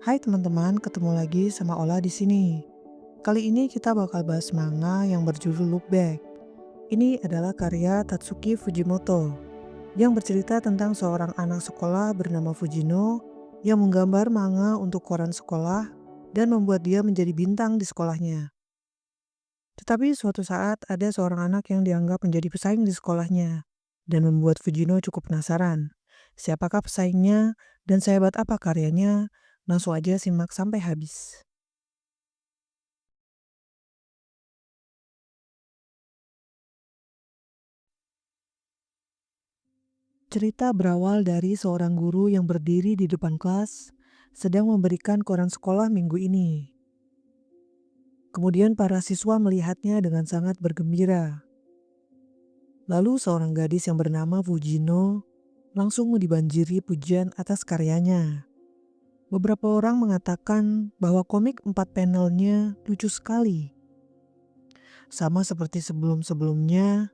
Hai teman-teman, ketemu lagi sama Ola di sini. Kali ini kita bakal bahas manga yang berjudul Look Back. Ini adalah karya Tatsuki Fujimoto yang bercerita tentang seorang anak sekolah bernama Fujino yang menggambar manga untuk koran sekolah dan membuat dia menjadi bintang di sekolahnya. Tetapi suatu saat ada seorang anak yang dianggap menjadi pesaing di sekolahnya dan membuat Fujino cukup penasaran. Siapakah pesaingnya dan sehebat apa karyanya? Langsung aja simak sampai habis. Cerita berawal dari seorang guru yang berdiri di depan kelas, sedang memberikan koran sekolah minggu ini. Kemudian para siswa melihatnya dengan sangat bergembira. Lalu seorang gadis yang bernama Fujino langsung dibanjiri pujian atas karyanya. Beberapa orang mengatakan bahwa komik 4 panelnya lucu sekali. Sama seperti sebelum-sebelumnya,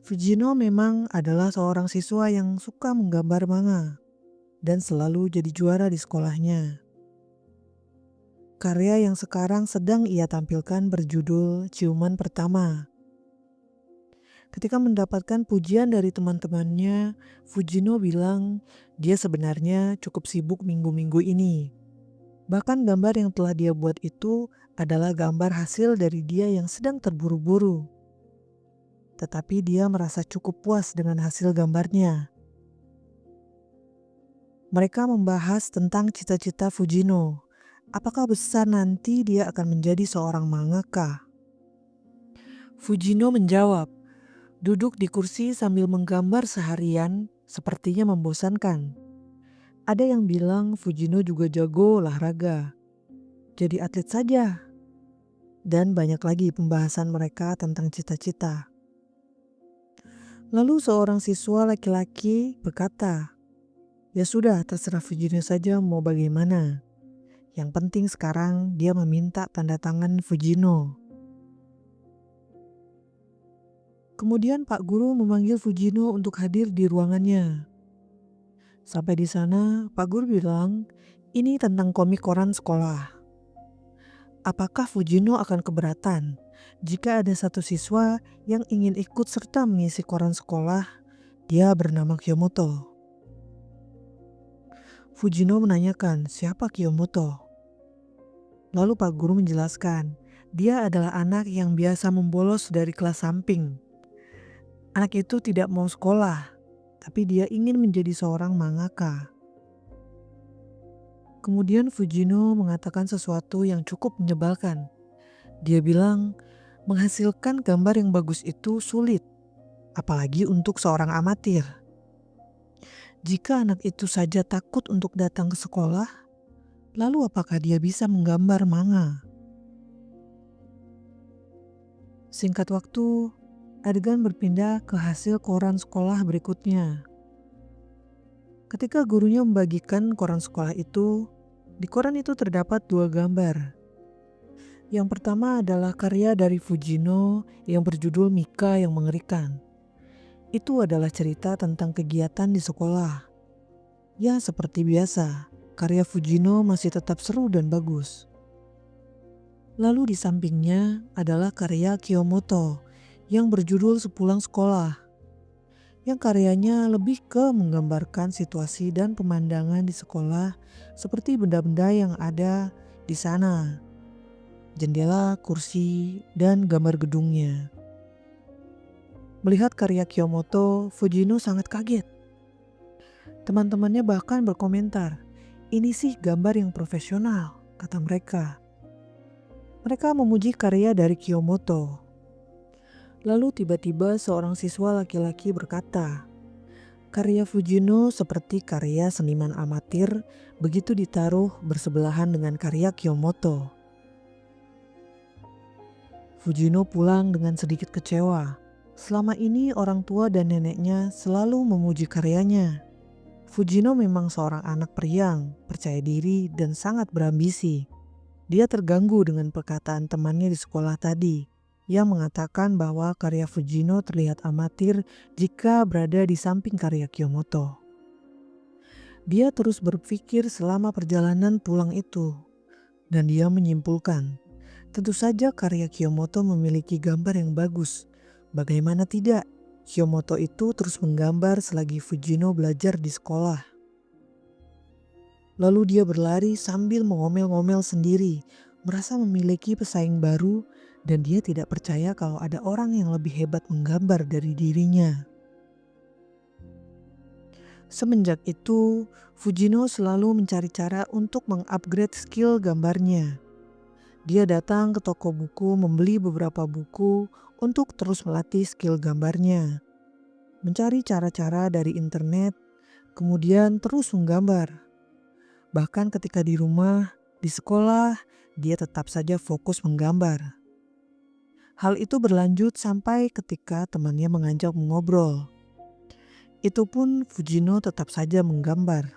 Fujino memang adalah seorang siswa yang suka menggambar manga dan selalu jadi juara di sekolahnya. Karya yang sekarang sedang ia tampilkan berjudul Ciuman Pertama. Ketika mendapatkan pujian dari teman-temannya, Fujino bilang dia sebenarnya cukup sibuk minggu-minggu ini. Bahkan gambar yang telah dia buat itu adalah gambar hasil dari dia yang sedang terburu-buru. Tetapi dia merasa cukup puas dengan hasil gambarnya. Mereka membahas tentang cita-cita Fujino. Apakah besar nanti dia akan menjadi seorang mangaka? Fujino menjawab, duduk di kursi sambil menggambar seharian sepertinya membosankan. Ada yang bilang Fujino juga jago olahraga. Jadi atlet saja. Dan banyak lagi pembahasan mereka tentang cita-cita. Lalu seorang siswa laki-laki berkata, ya sudah terserah Fujino saja mau bagaimana. Yang penting sekarang dia meminta tanda tangan Fujino. Kemudian Pak Guru memanggil Fujino untuk hadir di ruangannya. Sampai di sana, Pak Guru bilang, ini tentang komik koran sekolah. Apakah Fujino akan keberatan jika ada satu siswa yang ingin ikut serta mengisi koran sekolah? Dia bernama Kiyomoto. Fujino menanyakan siapa Kiyomoto. Lalu Pak Guru menjelaskan, dia adalah anak yang biasa membolos dari kelas samping. Anak itu tidak mau sekolah, tapi dia ingin menjadi seorang mangaka. Kemudian Fujino mengatakan sesuatu yang cukup menyebalkan. Dia bilang, menghasilkan gambar yang bagus itu sulit, apalagi untuk seorang amatir. Jika anak itu saja takut untuk datang ke sekolah, lalu apakah dia bisa menggambar manga? Singkat waktu, adegan berpindah ke hasil koran sekolah berikutnya. Ketika gurunya membagikan koran sekolah itu, di koran itu terdapat 2 gambar. Yang pertama adalah karya dari Fujino yang berjudul Mika yang mengerikan. Itu adalah cerita tentang kegiatan di sekolah. Ya seperti biasa, karya Fujino masih tetap seru dan bagus. Lalu di sampingnya adalah karya Kiyomoto yang berjudul Sepulang Sekolah. Yang karyanya lebih ke menggambarkan situasi dan pemandangan di sekolah seperti benda-benda yang ada di sana. Jendela, kursi, dan gambar gedungnya. Melihat karya Kiyomoto, Fujino sangat kaget. Teman-temannya bahkan berkomentar, ini sih gambar yang profesional, kata mereka. Mereka memuji karya dari Kiyomoto. Lalu tiba-tiba seorang siswa laki-laki berkata, karya Fujino seperti karya seniman amatir begitu ditaruh bersebelahan dengan karya Kiyomoto. Fujino pulang dengan sedikit kecewa. Selama ini orang tua dan neneknya selalu memuji karyanya. Fujino memang seorang anak periang, percaya diri, dan sangat berambisi. Dia terganggu dengan perkataan temannya di sekolah tadi yang mengatakan bahwa karya Fujino terlihat amatir jika berada di samping karya Kiyomoto. Dia terus berpikir selama perjalanan pulang itu, dan dia menyimpulkan, tentu saja karya Kiyomoto memiliki gambar yang bagus. Bagaimana tidak? Kiyomoto itu terus menggambar selagi Fujino belajar di sekolah. Lalu dia berlari sambil mengomel-ngomel sendiri, merasa memiliki pesaing baru dan dia tidak percaya kalau ada orang yang lebih hebat menggambar dari dirinya. Semenjak itu, Fujino selalu mencari cara untuk mengupgrade skill gambarnya. Dia datang ke toko buku membeli beberapa buku untuk terus melatih skill gambarnya. Mencari cara-cara dari internet, kemudian terus menggambar. Bahkan ketika di rumah, di sekolah, dia tetap saja fokus menggambar. Hal itu berlanjut sampai ketika temannya mengajak mengobrol. Itu pun Fujino tetap saja menggambar.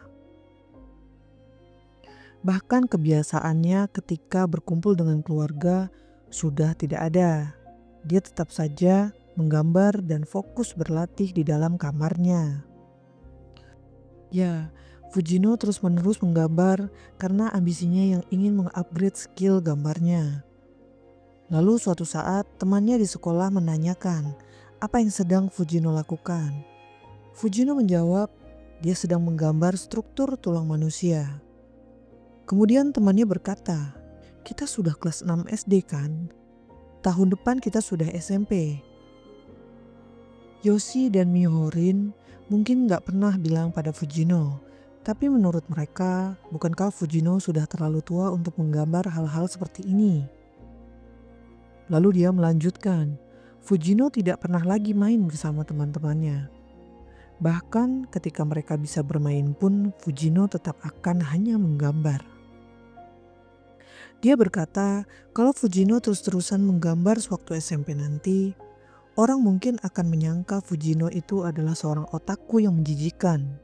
Bahkan kebiasaannya ketika berkumpul dengan keluarga sudah tidak ada. Dia tetap saja menggambar dan fokus berlatih di dalam kamarnya. Ya, Fujino terus-menerus menggambar karena ambisinya yang ingin mengupgrade skill gambarnya. Lalu suatu saat temannya di sekolah menanyakan apa yang sedang Fujino lakukan. Fujino menjawab, dia sedang menggambar struktur tulang manusia. Kemudian temannya berkata, kita sudah kelas 6 SD kan? Tahun depan kita sudah SMP. Yoshi dan Mihorin mungkin gak pernah bilang pada Fujino, tapi menurut mereka, bukankah Fujino sudah terlalu tua untuk menggambar hal-hal seperti ini? Lalu dia melanjutkan, Fujino tidak pernah lagi main bersama teman-temannya. Bahkan ketika mereka bisa bermain pun, Fujino tetap akan hanya menggambar. Dia berkata, kalau Fujino terus-terusan menggambar sewaktu SMP nanti, orang mungkin akan menyangka Fujino itu adalah seorang otaku yang menjijikan.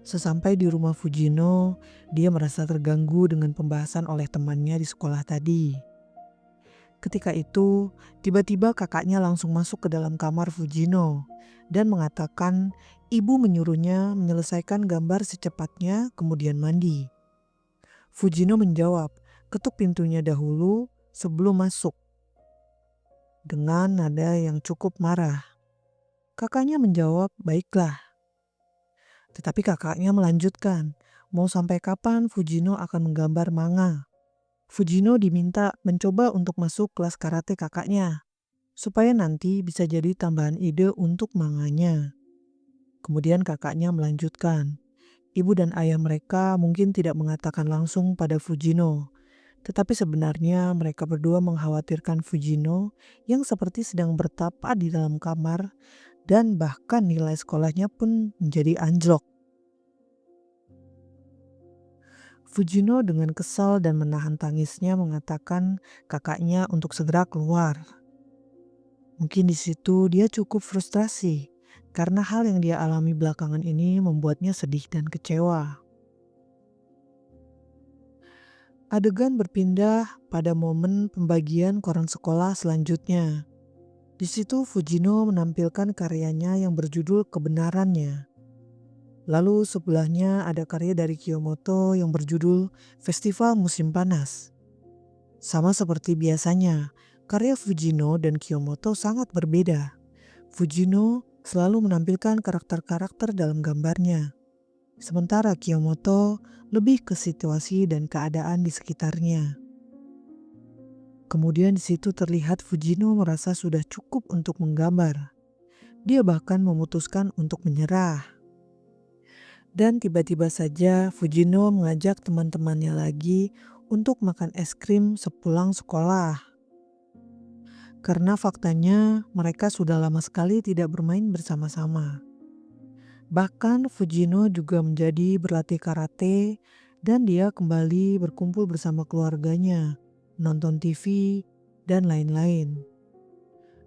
Sesampai di rumah Fujino, dia merasa terganggu dengan pembahasan oleh temannya di sekolah tadi. Ketika itu, tiba-tiba kakaknya langsung masuk ke dalam kamar Fujino dan mengatakan ibu menyuruhnya menyelesaikan gambar secepatnya kemudian mandi. Fujino menjawab, ketuk pintunya dahulu sebelum masuk. Dengan nada yang cukup marah. Kakaknya menjawab, baiklah. Tetapi kakaknya melanjutkan, mau sampai kapan Fujino akan menggambar manga? Fujino diminta mencoba untuk masuk kelas karate kakaknya, supaya nanti bisa jadi tambahan ide untuk manganya. Kemudian kakaknya melanjutkan, ibu dan ayah mereka mungkin tidak mengatakan langsung pada Fujino, tetapi sebenarnya mereka berdua mengkhawatirkan Fujino yang seperti sedang bertapa di dalam kamar dan bahkan nilai sekolahnya pun menjadi anjlok. Fujino dengan kesal dan menahan tangisnya mengatakan kakaknya untuk segera keluar. Mungkin di situ dia cukup frustrasi karena hal yang dia alami belakangan ini membuatnya sedih dan kecewa. Adegan berpindah pada momen pembagian koran sekolah selanjutnya. Di situ Fujino menampilkan karyanya yang berjudul Kebenarannya. Lalu sebelahnya ada karya dari Kiyomoto yang berjudul Festival Musim Panas. Sama seperti biasanya, karya Fujino dan Kiyomoto sangat berbeda. Fujino selalu menampilkan karakter-karakter dalam gambarnya. Sementara Kiyomoto lebih ke situasi dan keadaan di sekitarnya. Kemudian di situ terlihat Fujino merasa sudah cukup untuk menggambar. Dia bahkan memutuskan untuk menyerah. Dan tiba-tiba saja Fujino mengajak teman-temannya lagi untuk makan es krim sepulang sekolah. Karena faktanya mereka sudah lama sekali tidak bermain bersama-sama. Bahkan Fujino juga menjadi berlatih karate dan dia kembali berkumpul bersama keluarganya, nonton TV, dan lain-lain.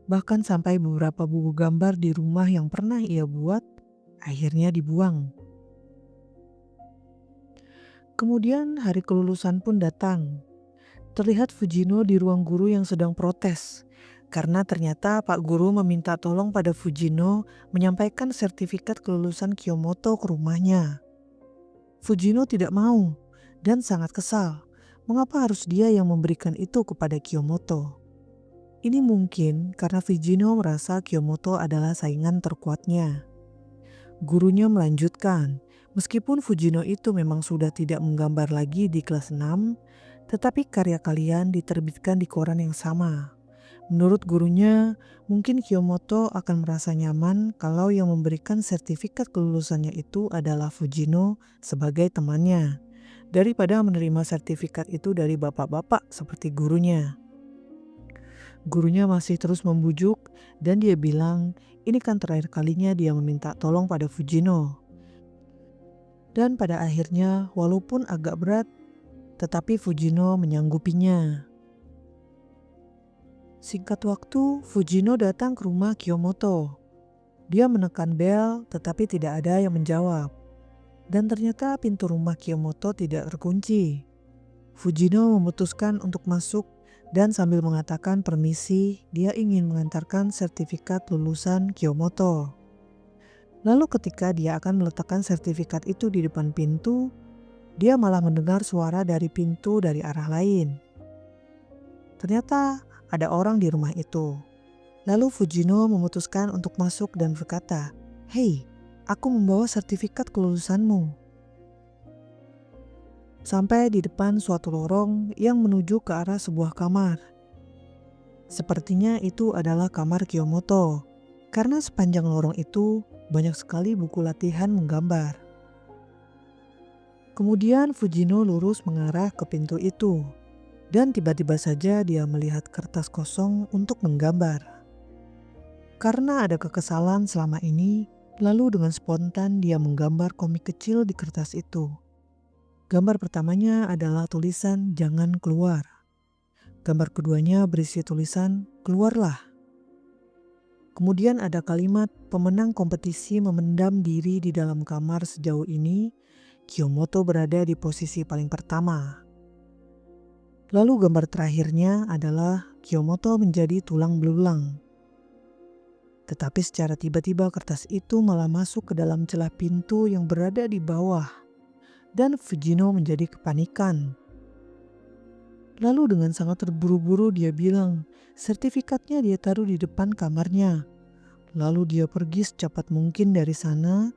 Bahkan sampai beberapa buku gambar di rumah yang pernah ia buat, akhirnya dibuang. Kemudian hari kelulusan pun datang. Terlihat Fujino di ruang guru yang sedang protes Karena ternyata Pak Guru meminta tolong pada Fujino menyampaikan sertifikat kelulusan Kiyomoto ke rumahnya. Fujino tidak mau dan sangat kesal. Mengapa harus dia yang memberikan itu kepada Kiyomoto? Ini mungkin karena Fujino merasa Kiyomoto adalah saingan terkuatnya. Gurunya melanjutkan, meskipun Fujino itu memang sudah tidak menggambar lagi di kelas 6, tetapi karya kalian diterbitkan di koran yang sama. Menurut gurunya, mungkin Kiyomoto akan merasa nyaman kalau yang memberikan sertifikat kelulusannya itu adalah Fujino sebagai temannya, daripada menerima sertifikat itu dari bapak-bapak seperti gurunya. Gurunya masih terus membujuk dan dia bilang ini kan terakhir kalinya dia meminta tolong pada Fujino. Dan pada akhirnya walaupun agak berat, tetapi Fujino menyanggupinya. Singkat waktu, Fujino datang ke rumah Kiyomoto. Dia menekan bel tetapi tidak ada yang menjawab. Dan ternyata pintu rumah Kiyomoto tidak terkunci. Fujino memutuskan untuk masuk dan sambil mengatakan permisi, dia ingin mengantarkan sertifikat lulusan Kiyomoto. Lalu ketika dia akan meletakkan sertifikat itu di depan pintu, dia malah mendengar suara dari pintu dari arah lain. Ternyata ada orang di rumah itu. Lalu Fujino memutuskan untuk masuk dan berkata, "Hei, aku membawa sertifikat kelulusanmu." Sampai di depan suatu lorong yang menuju ke arah sebuah kamar. Sepertinya itu adalah kamar Kiyomoto, karena sepanjang lorong itu banyak sekali buku latihan menggambar. Kemudian Fujino lurus mengarah ke pintu itu, dan tiba-tiba saja dia melihat kertas kosong untuk menggambar. Karena ada kekesalan selama ini, lalu dengan spontan dia menggambar komik kecil di kertas itu. Gambar pertamanya adalah tulisan "Jangan keluar". Gambar keduanya berisi tulisan "Keluarlah". Kemudian ada kalimat pemenang kompetisi memendam diri di dalam kamar sejauh ini, Kiyomoto berada di posisi paling pertama. Lalu gambar terakhirnya adalah Kiyomoto menjadi tulang belulang. Tetapi secara tiba-tiba kertas itu malah masuk ke dalam celah pintu yang berada di bawah. Dan Fujino menjadi kepanikan. Lalu dengan sangat terburu-buru dia bilang, sertifikatnya dia taruh di depan kamarnya. Lalu dia pergi secepat mungkin dari sana.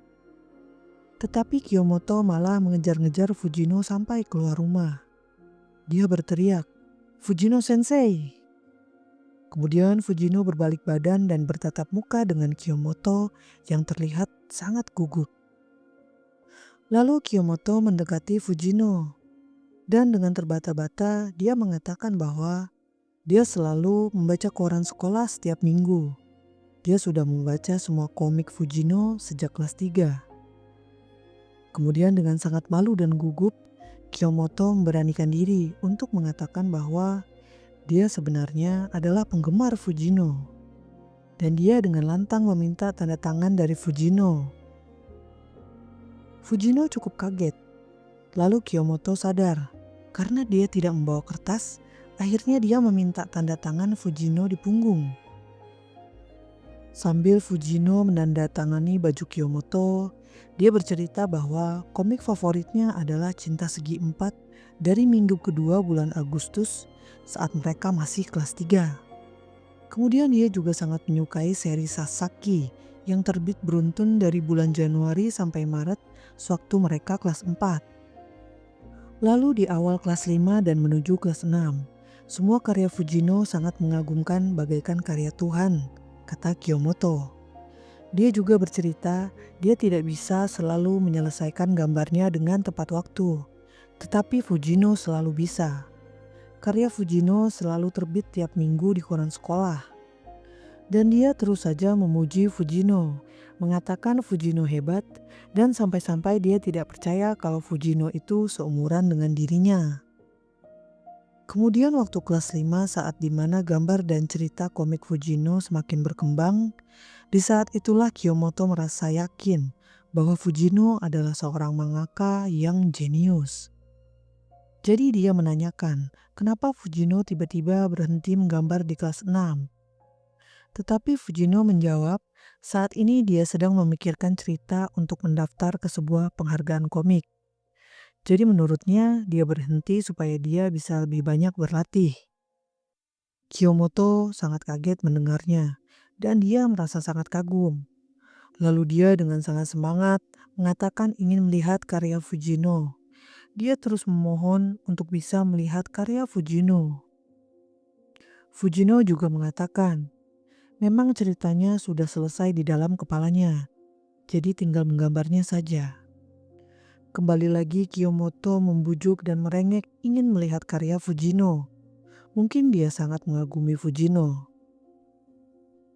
Tetapi Kiyomoto malah mengejar-ngejar Fujino sampai keluar rumah. Dia berteriak, "Fujino sensei!" Kemudian Fujino berbalik badan dan bertatap muka dengan Kiyomoto yang terlihat sangat gugup. Lalu Kiyomoto mendekati Fujino, dan dengan terbata-bata dia mengatakan bahwa dia selalu membaca koran sekolah setiap minggu. Dia sudah membaca semua komik Fujino sejak kelas 3. Kemudian dengan sangat malu dan gugup, Kiyomoto memberanikan diri untuk mengatakan bahwa dia sebenarnya adalah penggemar Fujino. Dan dia dengan lantang meminta tanda tangan dari Fujino. Fujino cukup kaget. Lalu Kiyomoto sadar, karena dia tidak membawa kertas, akhirnya dia meminta tanda tangan Fujino di punggung. Sambil Fujino menandatangani baju Kiyomoto, dia bercerita bahwa komik favoritnya adalah Cinta Segi 4 dari minggu kedua bulan Agustus saat mereka masih kelas 3. Kemudian dia juga sangat menyukai seri Sasaki yang terbit beruntun dari bulan Januari sampai Maret sewaktu mereka kelas 4. Lalu di awal kelas 5 dan menuju kelas 6, semua karya Fujino sangat mengagumkan bagaikan karya Tuhan, kata Kiyomoto. Dia juga bercerita dia tidak bisa selalu menyelesaikan gambarnya dengan tepat waktu, tetapi Fujino selalu bisa. Karya Fujino selalu terbit tiap minggu di koran sekolah. Dan dia terus saja memuji Fujino, mengatakan Fujino hebat, dan sampai-sampai dia tidak percaya kalau Fujino itu seumuran dengan dirinya. Kemudian waktu kelas 5 saat dimana gambar dan cerita komik Fujino semakin berkembang, di saat itulah Kiyomoto merasa yakin bahwa Fujino adalah seorang mangaka yang jenius. Jadi dia menanyakan, kenapa Fujino tiba-tiba berhenti menggambar di kelas 6? Tetapi Fujino menjawab, saat ini dia sedang memikirkan cerita untuk mendaftar ke sebuah penghargaan komik. Jadi menurutnya dia berhenti supaya dia bisa lebih banyak berlatih. Kiyomoto sangat kaget mendengarnya, dan dia merasa sangat kagum. Lalu dia dengan sangat semangat mengatakan ingin melihat karya Fujino. Dia terus memohon untuk bisa melihat karya Fujino. Fujino juga mengatakan, memang ceritanya sudah selesai di dalam kepalanya, jadi tinggal menggambarnya saja. Kembali lagi Kiyomoto membujuk dan merengek ingin melihat karya Fujino. Mungkin dia sangat mengagumi Fujino.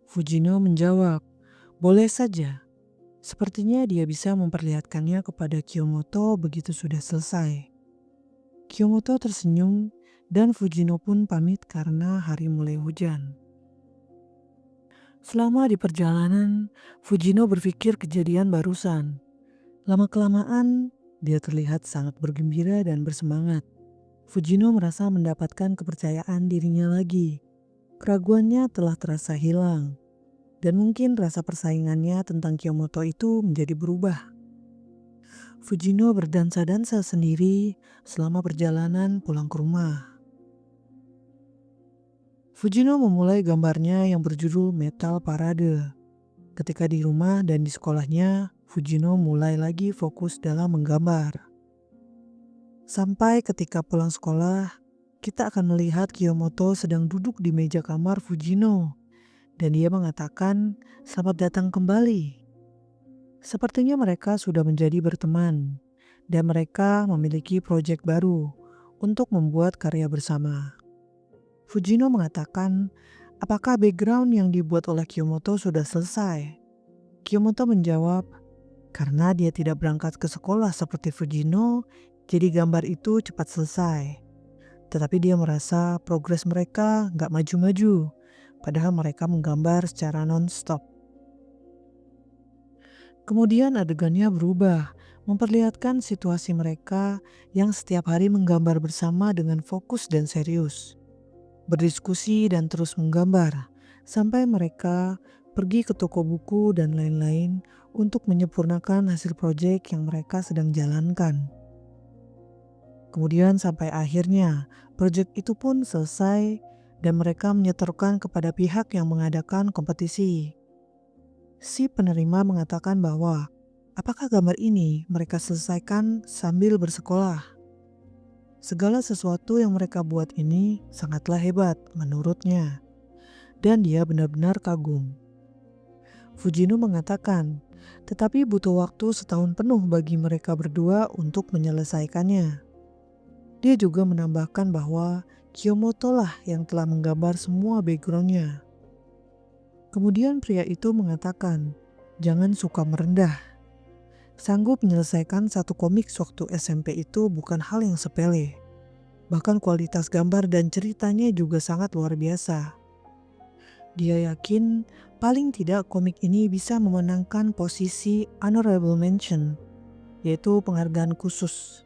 Fujino menjawab, boleh saja. Sepertinya dia bisa memperlihatkannya kepada Kiyomoto begitu sudah selesai. Kiyomoto tersenyum dan Fujino pun pamit karena hari mulai hujan. Selama di perjalanan, Fujino berpikir kejadian barusan. Lama-kelamaan, dia terlihat sangat bergembira dan bersemangat. Fujino merasa mendapatkan kepercayaan dirinya lagi. Keraguannya telah terasa hilang. Dan mungkin rasa persaingannya tentang Kiyomoto itu menjadi berubah. Fujino berdansa-dansa sendiri selama perjalanan pulang ke rumah. Fujino memulai gambarnya yang berjudul Metal Parade. Ketika di rumah dan di sekolahnya, Fujino mulai lagi fokus dalam menggambar. Sampai ketika pulang sekolah, kita akan melihat Kiyomoto sedang duduk di meja kamar Fujino. Dan dia mengatakan, selamat datang kembali. Sepertinya mereka sudah menjadi berteman. Dan mereka memiliki proyek baru untuk membuat karya bersama. Fujino mengatakan, apakah background yang dibuat oleh Kiyomoto sudah selesai? Kiyomoto menjawab, karena dia tidak berangkat ke sekolah seperti Fujino, jadi gambar itu cepat selesai. Tetapi dia merasa progres mereka nggak maju-maju, padahal mereka menggambar secara non-stop. Kemudian adegannya berubah, memperlihatkan situasi mereka yang setiap hari menggambar bersama dengan fokus dan serius. Berdiskusi dan terus menggambar, sampai mereka pergi ke toko buku dan lain-lain untuk menyempurnakan hasil proyek yang mereka sedang jalankan. Kemudian sampai akhirnya, proyek itu pun selesai dan mereka menyetorkan kepada pihak yang mengadakan kompetisi. Si penerima mengatakan bahwa, apakah gambar ini mereka selesaikan sambil bersekolah? Segala sesuatu yang mereka buat ini sangatlah hebat menurutnya. Dan dia benar-benar kagum. Fujino mengatakan, tetapi butuh waktu setahun penuh bagi mereka berdua untuk menyelesaikannya. Dia juga menambahkan bahwa Kiyomoto lah yang telah menggambar semua backgroundnya. Kemudian pria itu mengatakan, jangan suka merendah. Sanggup menyelesaikan satu komik waktu SMP itu bukan hal yang sepele. Bahkan kualitas gambar dan ceritanya juga sangat luar biasa. Dia yakin paling tidak komik ini bisa memenangkan posisi honorable mention, yaitu penghargaan khusus.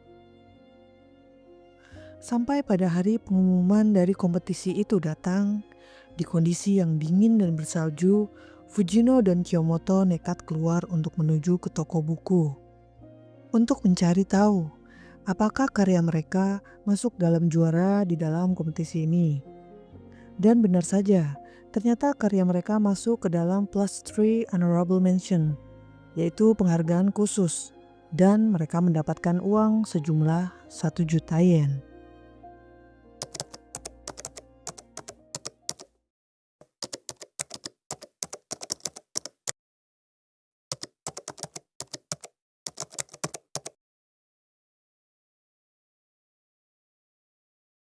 Sampai pada hari pengumuman dari kompetisi itu datang, di kondisi yang dingin dan bersalju, Fujino dan Kiyomoto nekat keluar untuk menuju ke toko buku. Untuk mencari tahu, apakah karya mereka masuk dalam juara di dalam kompetisi ini. Dan benar saja, ternyata karya mereka masuk ke dalam +3 honorable mention, yaitu penghargaan khusus. Dan mereka mendapatkan uang sejumlah 1 juta yen.